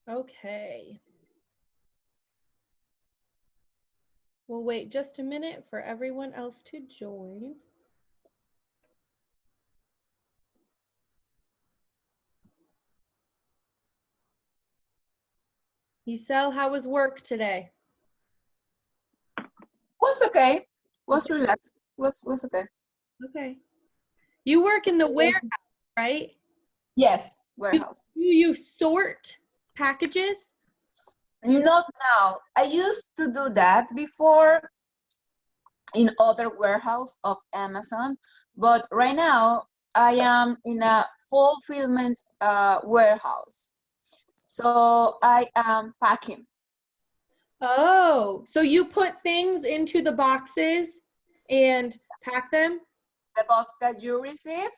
Okay. We'll wait just a minute for everyone else to join. Isel, how was work today? Was okay. Was relaxed. Was okay. Okay. You work in the warehouse, right? Yes, Do warehouse. you sort packages? Not now. I used to do that before in other warehouse of Amazon, but right now I am in a fulfillment warehouse. So I am packing Oh, so you put things into the boxes and pack them? the box that you receive.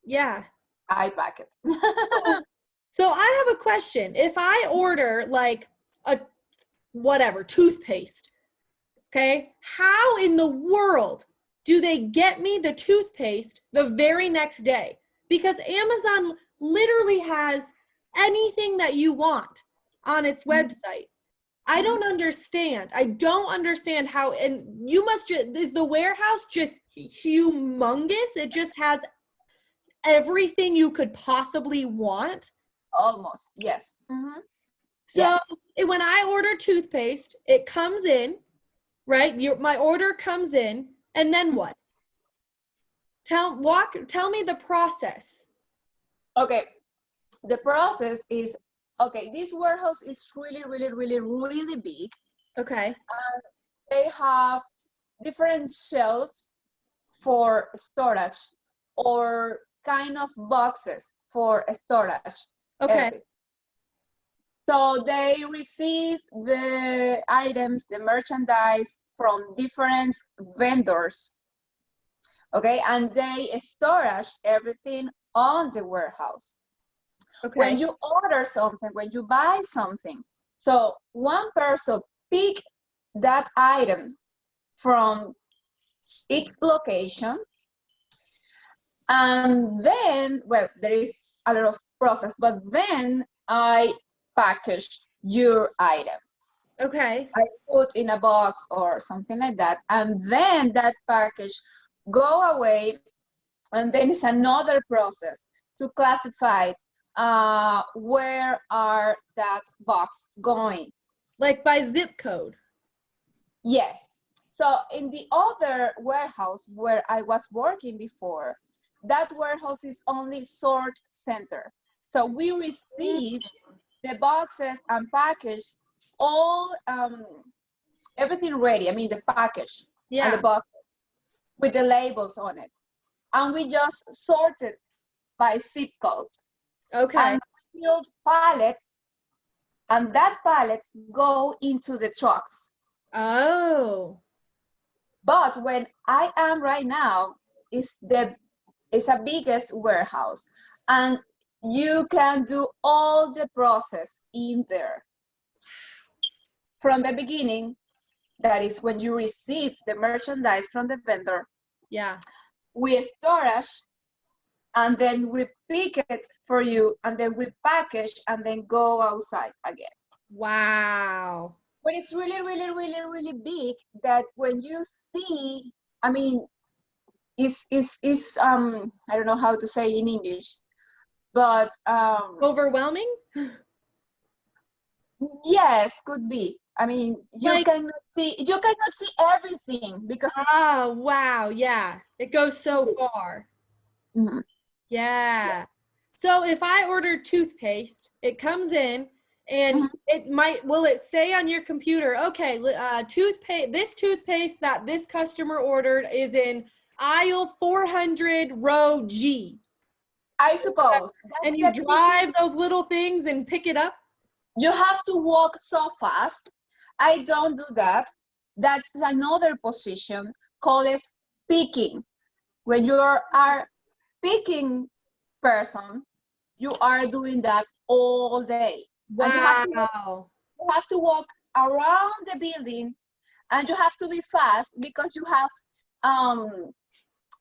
Yeah. I pack it. So I have a question. If I order like a whatever, toothpaste, okay, how in the world do they get me the toothpaste the very next day? Because Amazon literally has anything that you want on its website. I don't understand. I don't understand how, and you must just, is the warehouse just humongous? It just has everything you could possibly want. Almost, yes. Mm-hmm. So Yes. when I order toothpaste, it comes in, right? My order comes in, and then what? Tell me the process. Okay. The process is okay. This warehouse is really big. Okay. They have different shelves for storage or kind of boxes for storage. Okay. Everything. So they receive the items, the merchandise from different vendors. Okay, and they storage everything on the warehouse. When Okay. you order something, when you buy something, so one person pick that item from its location, and then, well, there is a lot of process, but then I package your item. Okay. I put in a box or something like that, and then that package go away, and then it's another process to classify where are that box going. Like by zip code. Yes. So in the other warehouse where I was working before, that warehouse is only sort center. So we receive the boxes and package all everything ready. I mean the package and the Yeah. boxes with the labels on it, and we just sort it by zip code. Okay. And we build pallets, and that pallets go into the trucks. Oh. But when I am right now, is a biggest warehouse, and you can do all the process in there from the beginning. That is when you receive the merchandise from the vendor. Yeah. We storage, and then we pick it for you, and then we package, and then go outside again. Wow. But it's really big that when you see, I mean, is I don't know how to say in English, but Overwhelming? yes, could be. I mean, Like, you cannot see everything because oh, wow. Yeah. It goes so far. Mhm. Yeah. So if I order toothpaste, it comes in and Mhm. will it say on your computer, okay, this toothpaste that this customer ordered is in aisle 400 row G. I suppose that's And you the drive picking. those little things and pick it up? You have to walk so fast. I don't do that. That's another position called as picking. When you are picking person, you are doing that all day, and Wow. you have to walk around the building, and you have to be fast because um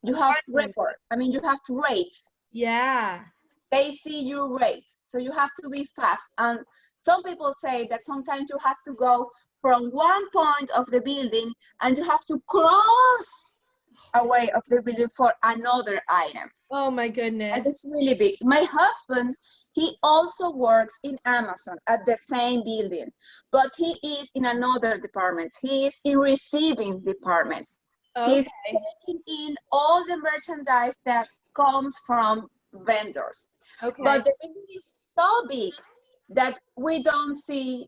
you have record. I mean, you have rates. Yeah. they see your rate. So you have to be fast. And some people say that sometimes you have to go from one point of the building and you have to cross away of the building for another item. Oh my And goodness. it's really big. My husband, he also works in Amazon at the same building, but he is in another department. He is in receiving department. He's Okay. taking in all the merchandise that comes from vendors. Okay. But the building is so big that we don't see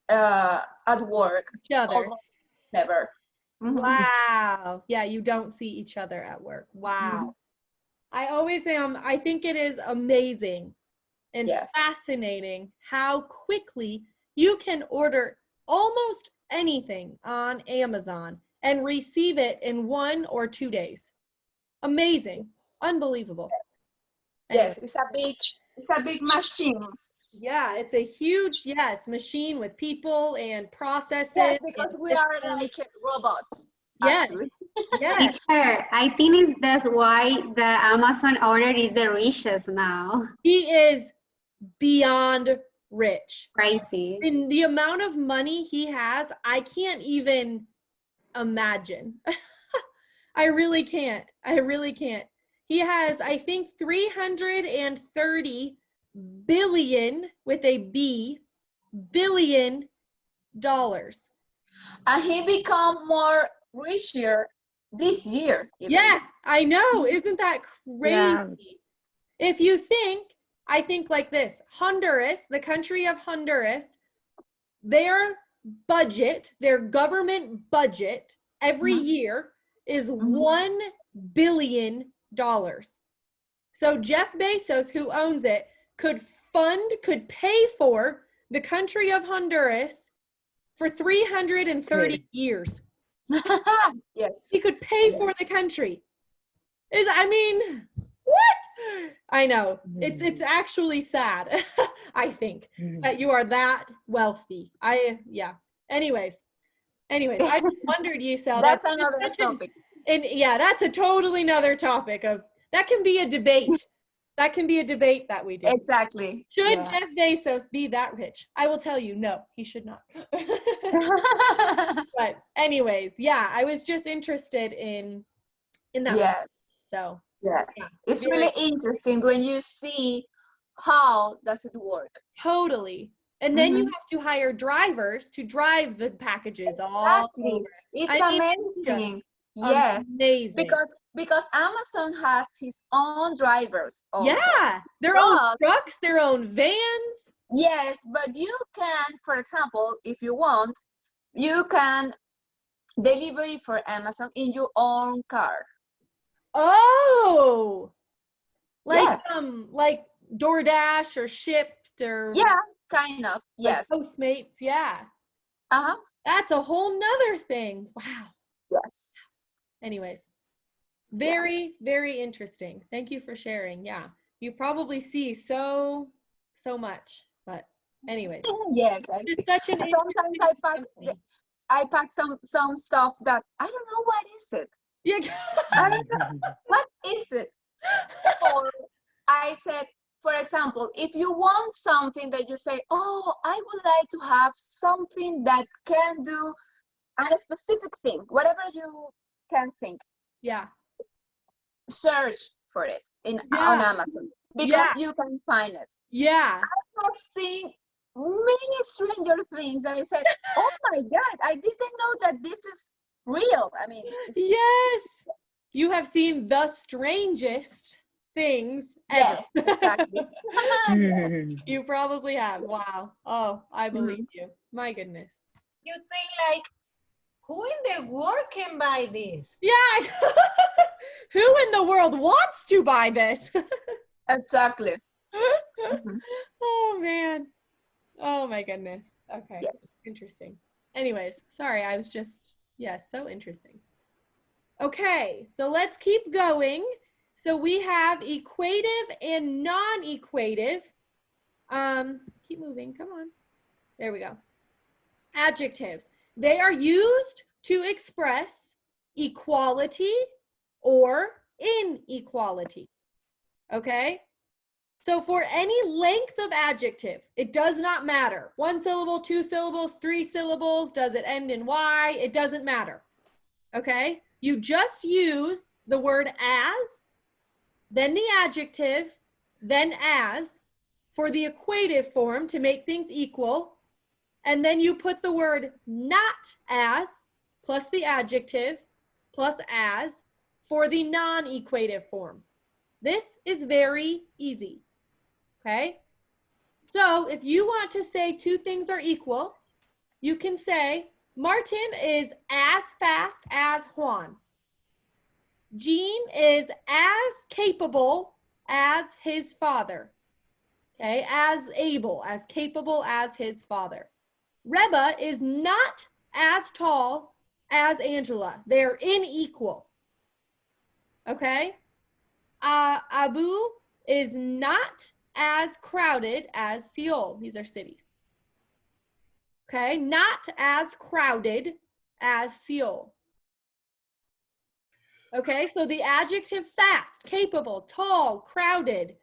at work Each other. almost never. Mhm. Wow. Yeah, you don't see each other at work. Wow. I always am. I think it is amazing and Yes. fascinating how quickly you can order almost anything on Amazon and receive it in 1 or 2 days. Amazing. Unbelievable. Yes, Anyway. it's a big machine. Yeah, it's a huge, machine with people and processes. Yes, because and we are systems. like robots. Yes. Actually. Yes. Teacher, I think that's why the Amazon order is the richest now. He is beyond rich. Crazy. In the amount of money he has, I can't even imagine. I really can't. I really can't. He has, I think, 330 billion with a B, billion dollars. And he become more richer this year. Even. Yeah, I know. Isn't that crazy? Yeah. If you think, I think like this, Honduras, the country of Honduras, their budget, their government budget every year is $1 billion. So Jeff Bezos, who owns it, could pay for the country of Honduras for 330 years. Yes. He could pay for the country. I mean, what? I know. It's actually sad, I think, that you are that wealthy. Anyways, I just wondered, Yisel. That's another topic. And yeah, that's a totally another topic that can be a debate. That can be a debate that we do. Exactly. Should Yeah. Jeff Bezos be that rich? I will tell you, no, he should not. But anyways, yeah, I was just interested in that. Yes. So Yes. yeah, It's very- really interesting when you see how does it work. totally. And then you Mhm. have to hire drivers to drive the packages all Exactly. over. It's I mean, amazing. Yes. Amazing. Because Amazon has his own drivers also. Yeah, their own But- trucks, their own vans. Yes, but you can, for example, if you want, you can delivery for Amazon in your own car. Oh, Yes. like DoorDash or Shipt or Yeah, kind of. like Yes. Postmates. Yeah, Uh-huh. that's a whole nother thing. Wow. Yes. Anyways, very, very interesting. Thank you for sharing. Yeah, you probably see so much, but anyways, Yes. it's such an Sometimes interesting I pack some stuff that I don't know what is it. yeah. I don't know what is it. Or I said, for example, if you want something that you say, oh, I would like to have something that can do a specific thing, whatever you can think, Yeah. search for it on Yeah. Amazon because Yeah. you can find it. Yeah. I've seen many stranger things that I said, oh my God, I didn't know that this is real. I mean, it's- Yes. You have seen the strangest things ever. yes, exactly. You probably have. Wow. Oh, I believe you. My goodness. You think like, who in the world can buy this? Yeah. Who in the world wants to buy this? Exactly. Mhm. Oh man. Oh my goodness. Okay. Yes. Interesting. Anyways, sorry, I was just, yes, so interesting. Okay, so let's keep going. So we have equative and non-equative. Keep moving, come on. There we go. Adjectives. They are used to express equality or inequality. Okay? So for any length of adjective, it does not matter. 1 syllable, 2 syllables, 3 syllables, does it end in Y? It doesn't matter. Okay? You just use the word as, then the adjective, then as for the equative form to make things equal. And then you put the word not as plus the adjective plus as for the non-equative form. This is very easy. Okay? So if you want to say two things are equal, you can say Martin is as fast as Juan. Jean is as capable as his father. Okay, as able, as capable as his father. Reba is not as tall as Angela. They're unequal. Okay? Abu is not as crowded as Seoul. These are cities. Okay? Not as crowded as Seoul. Okay? So the adjective fast, capable, tall, crowded,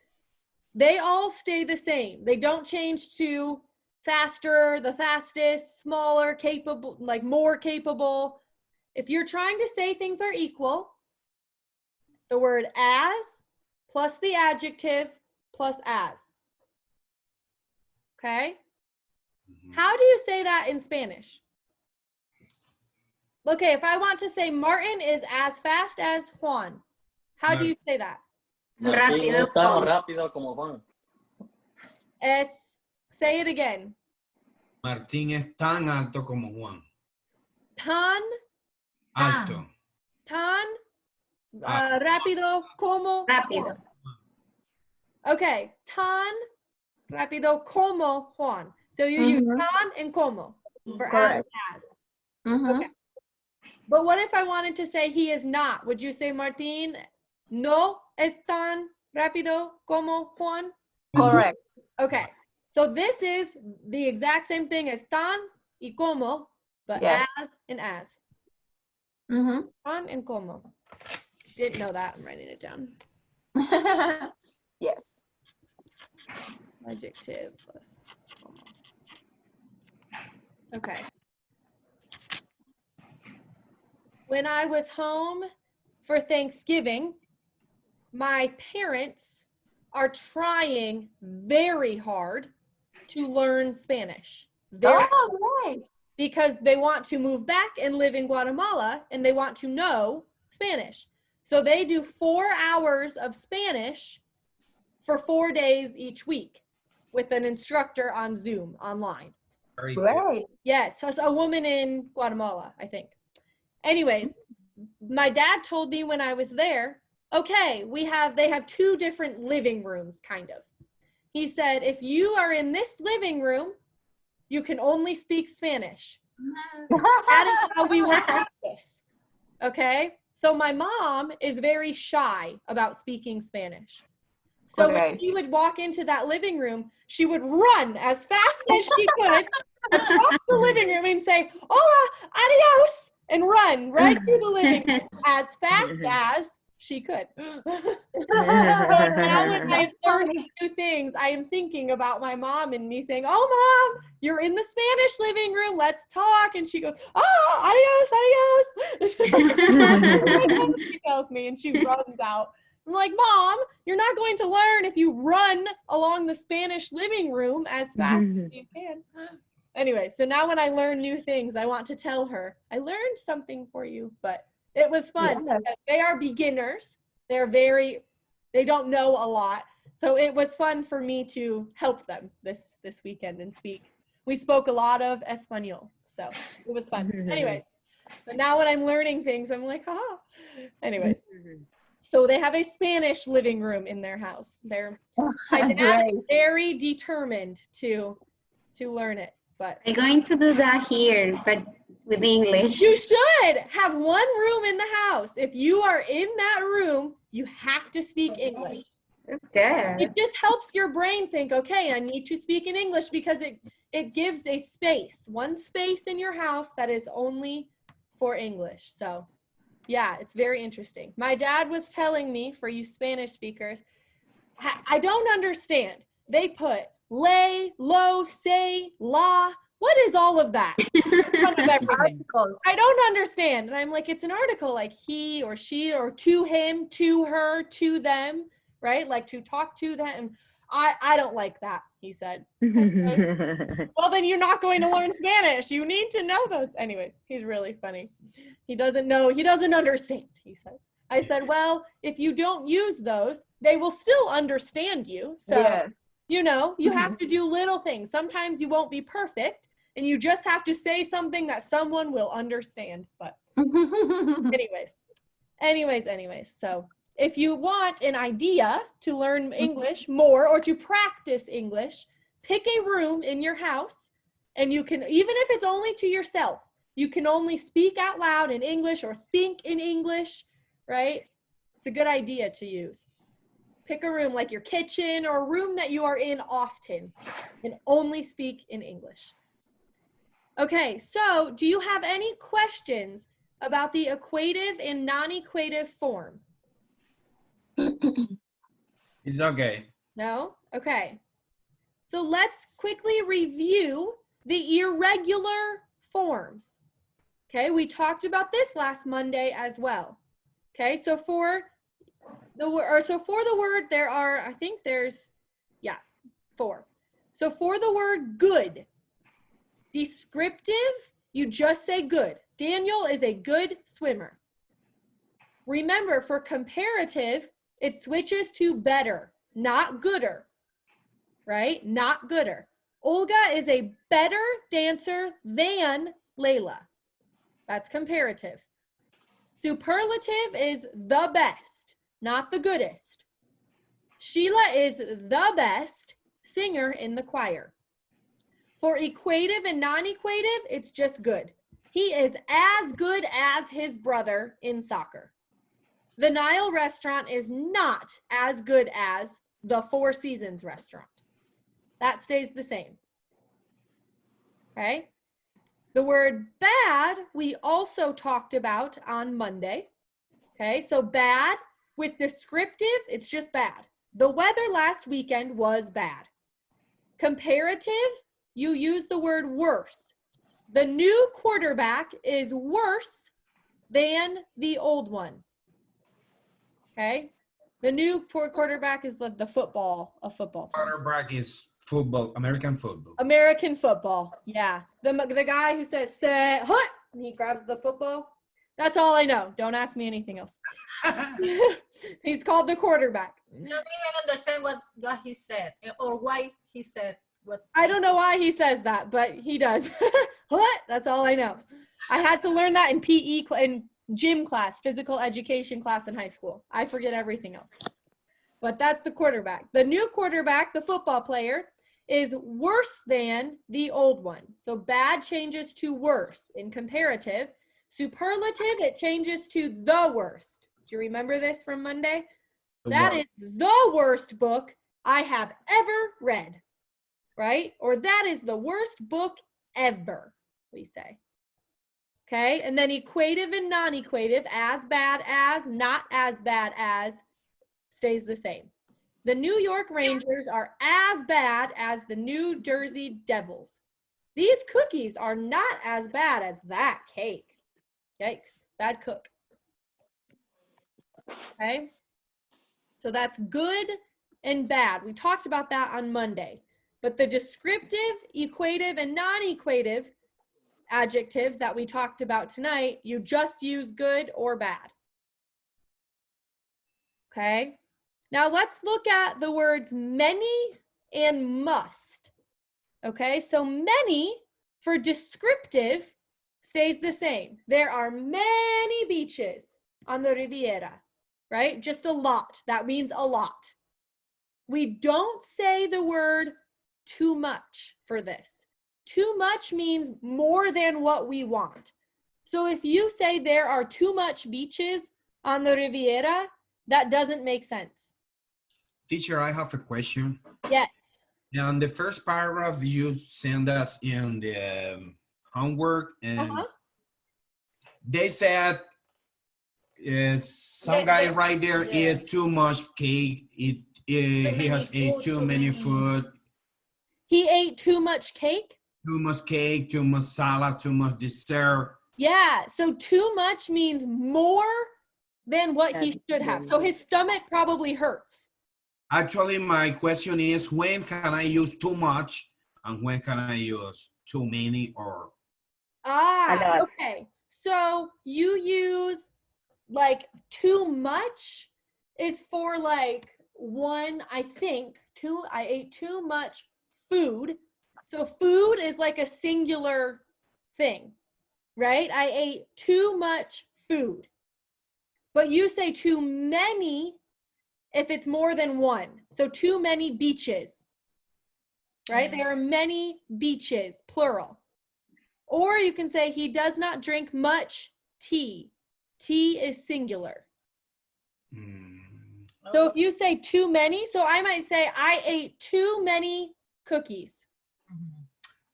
they all stay the same. They don't change to faster, the fastest, smaller, capable, like more capable. If you're trying to say things are equal, the word as plus the adjective plus as. Okay? How do you say that in Spanish? Okay, if I want to say Martin is as fast as Juan, how do you say that? Martín es tan rápido como Juan. Say it again. Martín es tan alto como Juan. Tan, Alto. tan, rápido, como. Rápido. Okay, tan, rápido, como Juan. So you use tan and como for Correct. as. Mhm. Okay. But what if I wanted to say he is not? Would you say Martín no es tan rápido como Juan? Correct. Okay. So this is the exact same thing as tan y como, but Yes. as and as. Mhm. Tan and como. Didn't know that. I'm writing it down. Yes. Adjective plus como. Okay. When I was home for Thanksgiving, my parents are trying very hard to learn Spanish. Oh, great. Because they want to move back and live in Guatemala and they want to know Spanish. So they do 4 hours of Spanish for 4 days each week with an instructor on Zoom online. Very good. Great. Yes, so a woman in Guatemala, I think. Anyways, my dad told me when I was there, okay, they have 2 different living rooms, kind of. He said, if you are in this living room, you can only speak Spanish. That is how we work this. Okay? So my mom is very shy about speaking Spanish. So when she would walk into that living room, she would run as fast as she could across the living room and say, hola, adios, and run right through the living room as fast as she could. So now when I learn new things, I am thinking about my mom and me saying, oh, Mom, you're in the Spanish living room. Let's talk. And she goes, oh, adios, adios. She tells me and she runs out. I'm like, Mom, you're not going to learn if you run along the Spanish living room as fast as you can. Anyway, so now when I learn new things, I want to tell her, I learned something for you, but it was fun. Yeah. They are beginners. They don't know a lot. So it was fun for me to help them this weekend and speak. We spoke a lot of Espanol, so it was fun. Anyways, but now when I'm learning things, I'm like, haha. Anyways, so they have a Spanish living room in their house. My dad is very determined to learn it, but I'm going to do that here, but with English. you should have one room in the house. If you are in that room, you have to speak English. That's good. It just helps your brain think, okay, I need to speak in English because it gives a space, one space in your house that is only for English. So yeah, it's very interesting. My dad was telling me, for you Spanish speakers, I don't understand. They put lay, lo, say, la. What is all of that? In front of everything. Articles. I don't understand. And I'm like, it's an article like he or she or to him, to her, to them, right? Like to talk to them. I don't like that, he said. Well, then you're not going to learn Spanish. You need to know those. Anyways, he's really funny. He doesn't know. He doesn't understand, he says. I said, well, if you don't use those, they will still understand you. So, Yes. you know, you have to do little things. Sometimes you won't be perfect, and you just have to say something that someone will understand. But anyways. So if you want an idea to learn English more or to practice English, pick a room in your house, and you can, even if it's only to yourself, you can only speak out loud in English or think in English, right? It's a good idea to use. Pick a room like your kitchen or a room that you are in often and only speak in English. Okay, so do you have any questions about the equative and non-equative form? It's okay. No? Okay. So let's quickly review the irregular forms. Okay, we talked about this last Monday as well. Okay, so for the word there are, I think there's, yeah, 4. So for the word good, descriptive, you just say good. Daniel is a good swimmer. Remember, for comparative, it switches to better, not gooder, right? Not gooder. Olga is a better dancer than Layla. That's comparative. Superlative is the best, not the goodest. Sheila is the best singer in the choir. For equative and non-equative, it's just good. He is as good as his brother in soccer. The Nile restaurant is not as good as the Four Seasons restaurant. That stays the same. Okay? The word bad, we also talked about on Monday. Okay, so bad with descriptive, it's just bad. The weather last weekend was bad. Comparative, you use the word worse. The new quarterback is worse than the old one. Okay, the new quarterback is the football, a football team. Quarterback is football, American football. American football, yeah. The guy who says, "Set, hut," and he grabs the football. That's all I know. Don't ask me anything else. He's called the quarterback. I don't even understand what he said or why he said what. I don't know why he says that, but he does. What? That's all I know. I had to learn that in PE, in gym class, physical education class in high school. I forget everything else. But that's the quarterback. The new quarterback, the football player, is worse than the old one. So bad changes to worse in comparative. Superlative, it changes to the worst. Do you remember this from Monday? That is the worst book I have ever read, right? Or that is the worst book ever, we say. Okay, and then equative and non-equative, as bad as, not as bad as, stays the same. The New York Rangers are as bad as the New Jersey Devils. These cookies are not as bad as that cake. Yikes, bad cook. Okay, so that's good and bad. We talked about that on Monday. But the descriptive, equative, and non-equative adjectives that we talked about tonight, you just use good or bad. Okay, now let's look at the words many and must. Okay, so many for descriptive stays the same. There are many beaches on the Riviera, right? Just a lot. That means a lot. We don't say the word too much for this. Too much means more than what we want. So if you say there are too much beaches on the Riviera, that doesn't make sense. Teacher, I have a question. Yes. On the first paragraph, you send us in the homework, and they said some guy right there eat too much cake. he has ate too many food, He ate too much cake. too much cake, too much salad, too much dessert. Yeah, so too much means more than what he should have. So his stomach probably hurts. Actually, my question is, when can I use too much and when can I use too many or? Okay. So you use like too much is for like one, I think, I ate too much food. So food is like a singular thing, right? I ate too much food. But you say too many if it's more than one. So too many beaches, right? There are many beaches, plural. Or you can say he does not drink much tea. Tea is singular. So if you say too many, so I might say I ate too many cookies.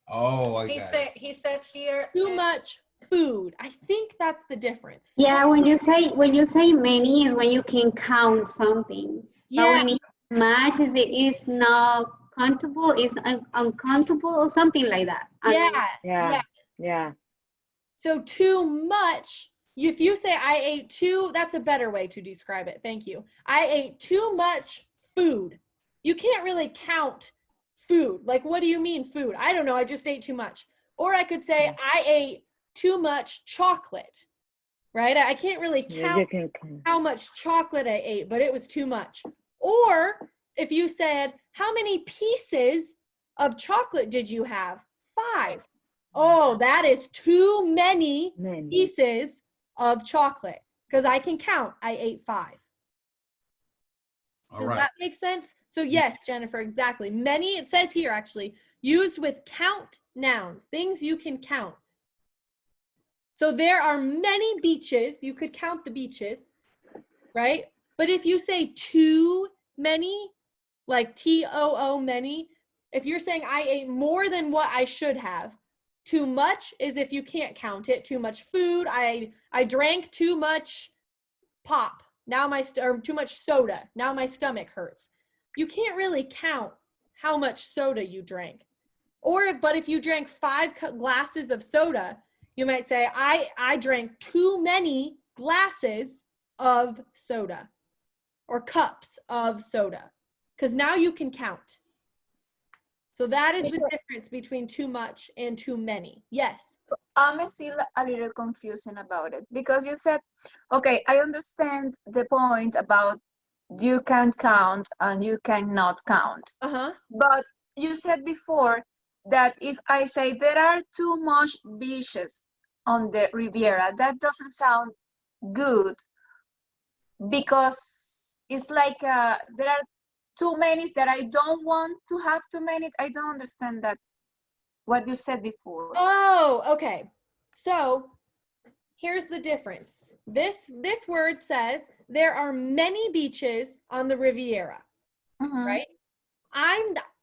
Oh, I He got said, it. he said here. Too much food. I think that's the difference. Yeah, when you say many is when you can count something. But Yeah, when it's much is it is not countable, it's uncountable or something like that. yeah. So too much, if you say I ate too, that's a better way to describe it. Thank you. I ate too much food. You can't really count food. Like, what do you mean food? I don't know. I just ate too much. Or I could say I ate too much chocolate, right? I can't really count how much chocolate I ate, but it was too much. Or if you said, how many pieces of chocolate did you have? 5. Oh, that is too many pieces of chocolate because I can count. I ate 5. All Does right. that make sense? So yes, Jennifer, exactly. Many, it says here actually, used with count nouns, things you can count. So there are many beaches. You could count the beaches, right? But if you say too many, like T-O-O many, if you're saying I ate more than what I should have, too much is if you can't count it. Too much food. I drank too much pop. Now or too much soda. Now my stomach hurts. You can't really count how much soda you drank. But if you drank 5 glasses of soda, you might say I drank too many glasses of soda or cups of soda, because now you can count. So that is the difference between too much and too many. Yes. I'm still a little confusing about it because you said, okay, I understand the point about you can count and you cannot count. But you said before that if I say there are too much beaches on the Riviera, that doesn't sound good because it's like there are too many that I don't want to have too many. I don't understand that, what you said before. Oh, okay. So here's the difference. This word says there are many beaches on the Riviera, right?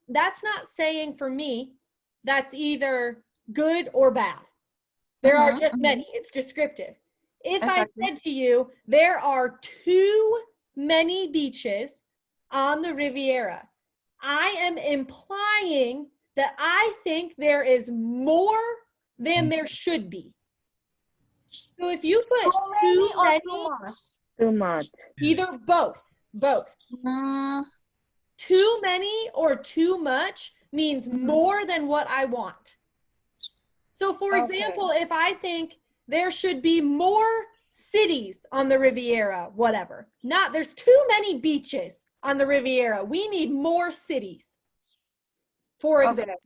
That's not saying for me that's either good or bad. There are just many. It's descriptive. If I said to you, there are too many beaches on the Riviera, I am implying that I think there is more than there should be. So if you put too much, either both. Too many or too much means more than what I want. So for example, if I think there should be more cities on the Riviera, whatever, there's too many beaches on the Riviera. We need more cities, for example.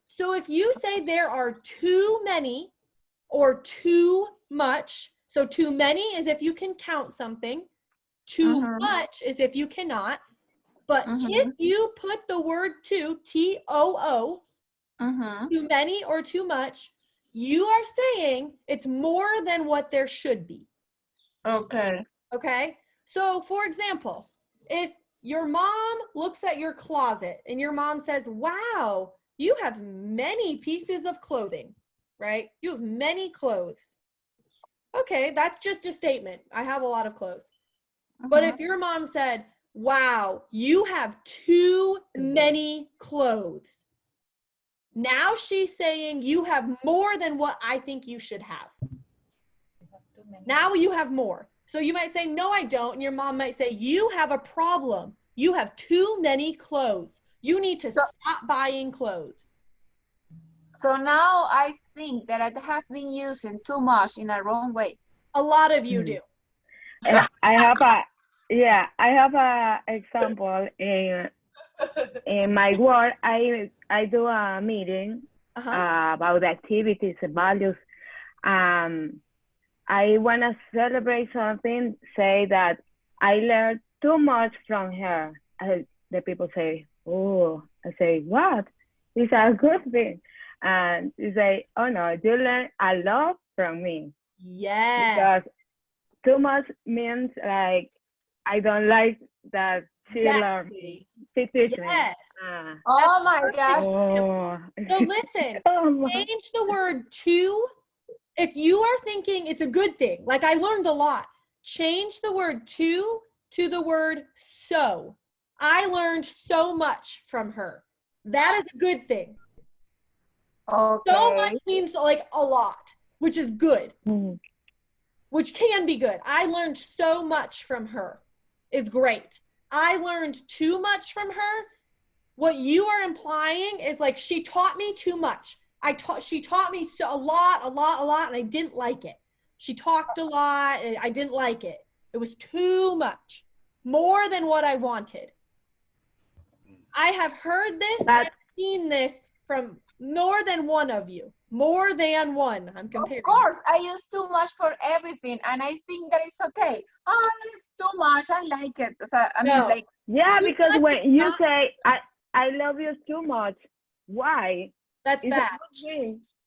So if you say there are too many or too much, so too many is if you can count something, too much is if you cannot, but if you put the word too, T-O-O, too many or too much, you are saying it's more than what there should be. Okay? So for example, if your mom looks at your closet and your mom says, wow, you have many pieces of clothing, right? You have many clothes. Okay, that's just a statement. I have a lot of clothes. But if your mom said, wow, you have too many clothes. Now she's saying you have more than what I think you should have. Now you have more. So you might say, no, I don't. And your mom might say, you have a problem. You have too many clothes. You need to stop buying clothes. So now I think that I have been using too much in a wrong way. A lot of you do. I have a example in my work. I do a meeting about activities and values. I want to celebrate something, say that I learned too much from her. The people say, oh, I say, what? It's a good thing. And you say, oh no, you learn a lot from me. Yeah. Because too much means like, I don't like that she learned. She teach Yes. me. Oh my gosh. Oh. So listen, change the word to. If you are thinking it's a good thing, like I learned a lot, change the word to the word so. I learned so much from her. That is a good thing. Okay. So much means like a lot, which is good, which can be good. I learned so much from her is great. I learned too much from her. What you are implying is like she taught me too much. She taught me a lot, and I didn't like it. She talked a lot, and I didn't like it. It was too much, more than what I wanted. I have heard this, I've seen this from more than one of you. More than one, I'm comparing. Of course, I use too much for everything, and I think that it's okay. Oh, it's too much, I like it. So, I mean, like. Yeah, because when you say, I love you too much, why? That's bad.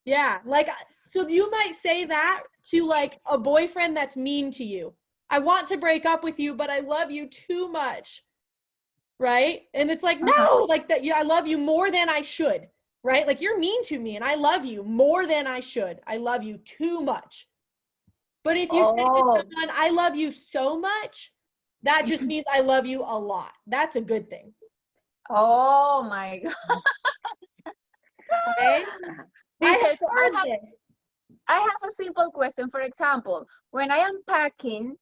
Yeah, like, so you might say that to like a boyfriend that's mean to you. I want to break up with you, but I love you too much, right? And it's like, no, like that. Yeah, I love you more than I should, right? Like you're mean to me and I love you more than I should. I love you too much. But if you say to someone, I love you so much, that just means I love you a lot. That's a good thing. Oh my God. Okay? I have a simple question. For example, when I am packing,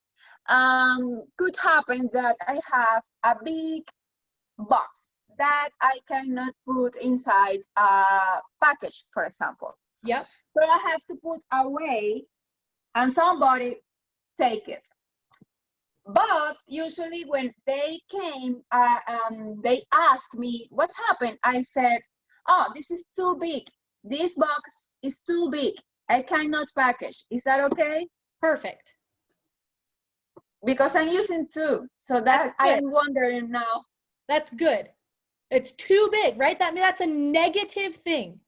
could happen that I have a big box that I cannot put inside a package, for example. Yep. So I have to put away and somebody take it. But usually when they came, they asked me, what happened? I said, oh, this is too big. This box is too big. I cannot package. Is that okay? Perfect. Because I'm using two. So that I'm wondering now. That's good. It's too big, right? That's a negative thing.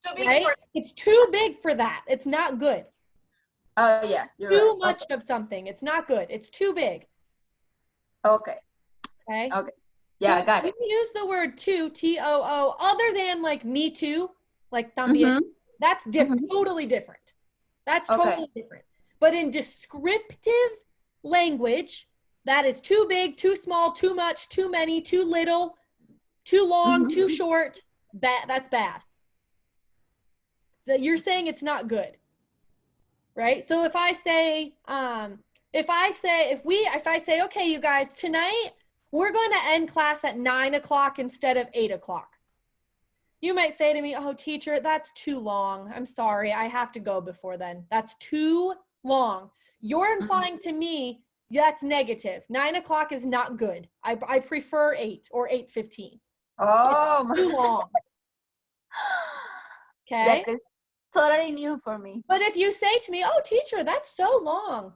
It's too big right? It's too big for that. It's not good. Oh, yeah. You're too right. much of something. It's not good. It's too big. Okay. Okay. Okay. Yeah, so I got it. You use the word too, T-O-O, other than like me too, like también. That's different, totally different. That's totally different. But in descriptive language, that is too big, too small, too much, too many, too little, too long, too short. That's bad. That you're saying it's not good. Right? So if I say, okay, you guys, tonight we're going to end class at 9 o'clock instead of 8 o'clock. You might say to me, oh, teacher, that's too long. I'm sorry, I have to go before then. That's too long. You're implying to me that's negative. 9 o'clock is not good. I prefer 8 or 8:15. Oh, it's too long. Okay. That is totally new for me. But if you say to me, oh, teacher, that's so long.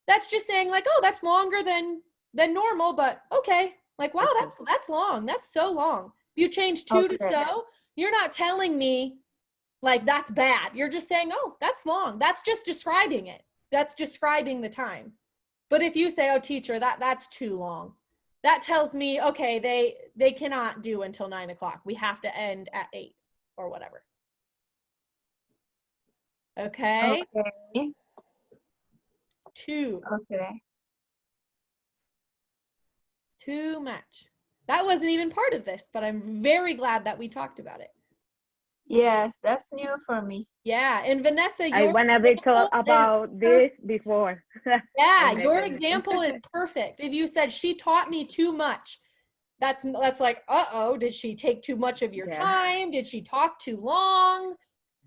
That's just saying like, oh, that's longer than normal, but okay. Like, wow, that's long. That's so long. If you change to so, you're not telling me like that's bad. You're just saying, oh, that's long. That's just describing it. That's describing the time. But if you say, oh, teacher, that's too long, that tells me, okay, they cannot do until 9 o'clock. We have to end at 8 or whatever. Okay. Okay. 2. Okay. Too much. That wasn't even part of this, but I'm very glad that we talked about it. Yes, that's new for me. Yeah, and Vanessa, I your wanna be example told is about this before. Yeah, And your then- example is perfect. If you said she taught me too much, that's like, uh-oh, did she take too much of your Yeah. time? Did she talk too long?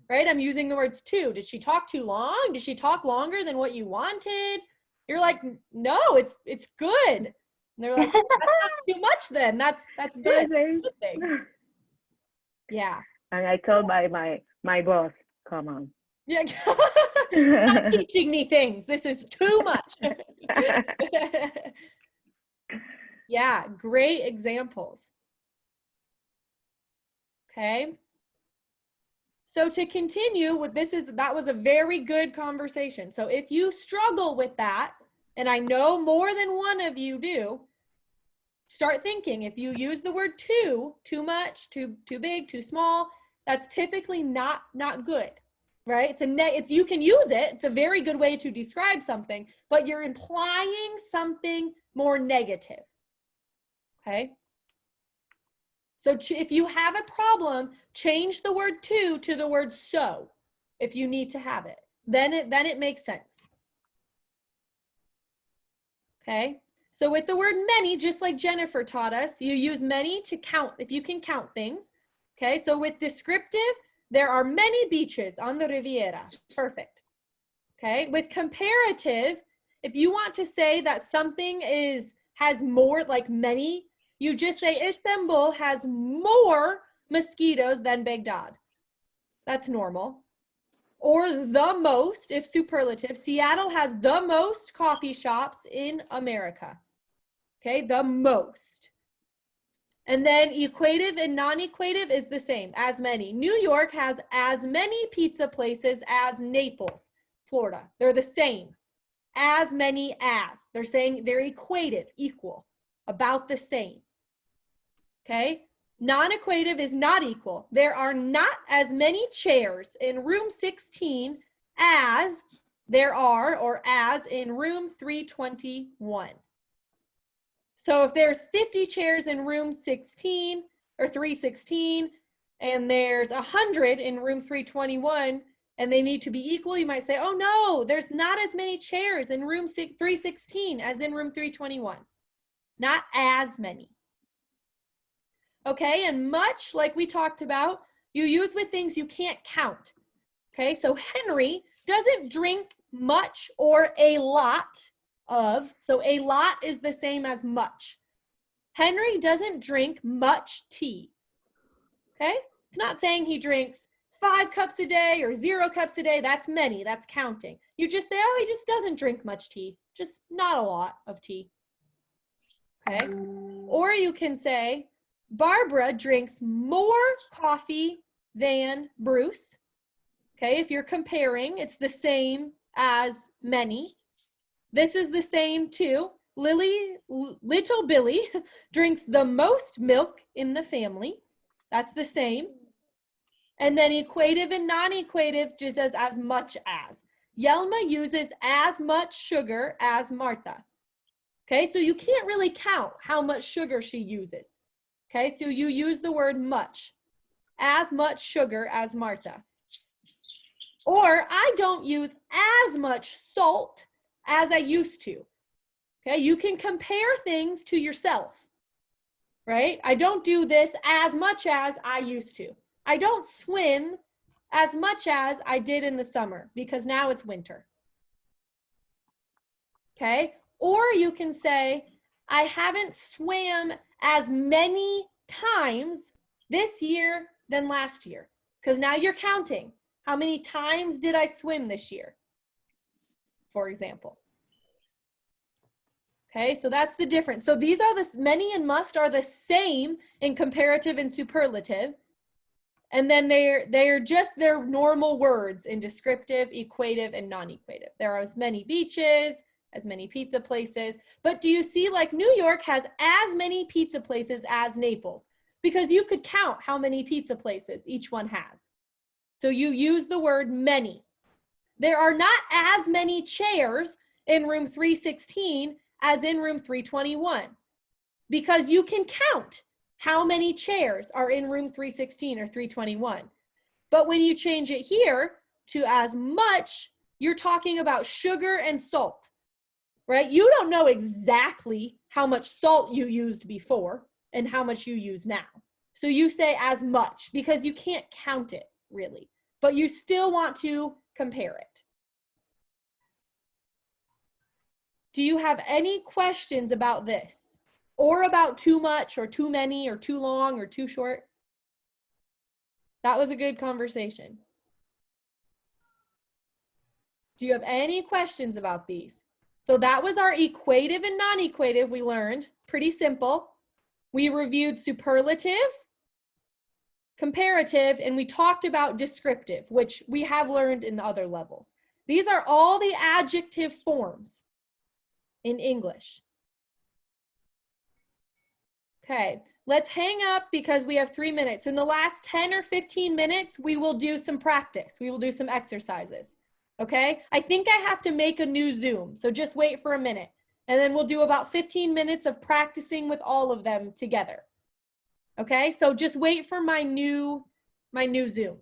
Right? I'm using the words too. Did she talk too long? Did she talk longer than what you wanted? You're like, no, it's good. And they're like, that's not too much then. That's good. Good thing. Yeah. And I told my boss, come on. Yeah. Stop teaching me things. This is too much. Yeah, great examples. Okay. So to continue with that was a very good conversation. So if you struggle with that, and I know more than one of you do, start thinking if you use the word too much, too big, too small, that's typically not good. Right? It's you can use it. It's a very good way to describe something, but you're implying something more negative. Okay? So if you have a problem, change the word to the word so if you need to have it. Then it makes sense. Okay? So with the word many, just like Jennifer taught us, you use many to count if you can count things. Okay? So with descriptive, there are many beaches on the Riviera. Perfect. Okay? With comparative, if you want to say that something has more, like many, you just say Istanbul has more mosquitoes than Baghdad. That's normal. Or the most, if superlative, Seattle has the most coffee shops in America. Okay, the most. And then equative and non-equative is the same, as many. New York has as many pizza places as Naples, Florida. They're the same. As many as. They're saying they're equative, equal, about the same. Okay? Non-equative is not equal. There are not as many chairs in room 16 as there are, or as in room 321. So if there's 50 chairs in room 16 or 316, and there's 100 in room 321, and they need to be equal, you might say, oh no, there's not as many chairs in room 316 as in room 321. Not as many. Okay, and much, like we talked about, you use with things you can't count. Okay, so Henry doesn't drink much or a lot of, so a lot is the same as much. Henry doesn't drink much tea. Okay, it's not saying he drinks 5 cups a day or 0 cups a day. That's many, that's counting. You just say, oh, he just doesn't drink much tea, just not a lot of tea. Okay, or you can say, Barbara drinks more coffee than Bruce. Okay, if you're comparing, it's the same as many. This is the same too. Little Billy drinks the most milk in the family. That's the same. And then equative and non-equative just as much as. Yelma uses as much sugar as Martha. Okay, so you can't really count how much sugar she uses. Okay, so you use the word much. As much sugar as Martha. Or I don't use as much salt as I used to. Okay, you can compare things to yourself, right? I don't do this as much as I used to. I don't swim as much as I did in the summer because now it's winter. Okay, or you can say, I haven't swam as many times this year than last year, because now you're counting. How many times did I swim this year, for example? Okay, so that's the difference. So these are many and must are the same in comparative and superlative. And then they're just their normal words in descriptive, equative, and non-equative. There are as many beaches, as many pizza places. But do you see, like, New York has as many pizza places as Naples, because you could count how many pizza places each one has. So you use the word many. There are not as many chairs in room 316 as in room 321. because you can count how many chairs are in room 316 or 321. But when you change it here to as much, you're talking about sugar and salt, right? You don't know exactly how much salt you used before and how much you use now. So you say as much because you can't count it really, but you still want to compare it. Do you have any questions about this or about too much or too many or too long or too short? That was a good conversation. Do you have any questions about these? So that was our equative and non-equative we learned. It's pretty simple. We reviewed superlative, comparative, and we talked about descriptive, which we have learned in the other levels. These are all the adjective forms in English. Okay, let's hang up because we have 3 minutes. In the last 10 or 15 minutes, we will do some practice. We will do some exercises. Okay, I think I have to make a new Zoom, so just wait for a minute. And then we'll do about 15 minutes of practicing with all of them together. Okay, so just wait for my new Zoom.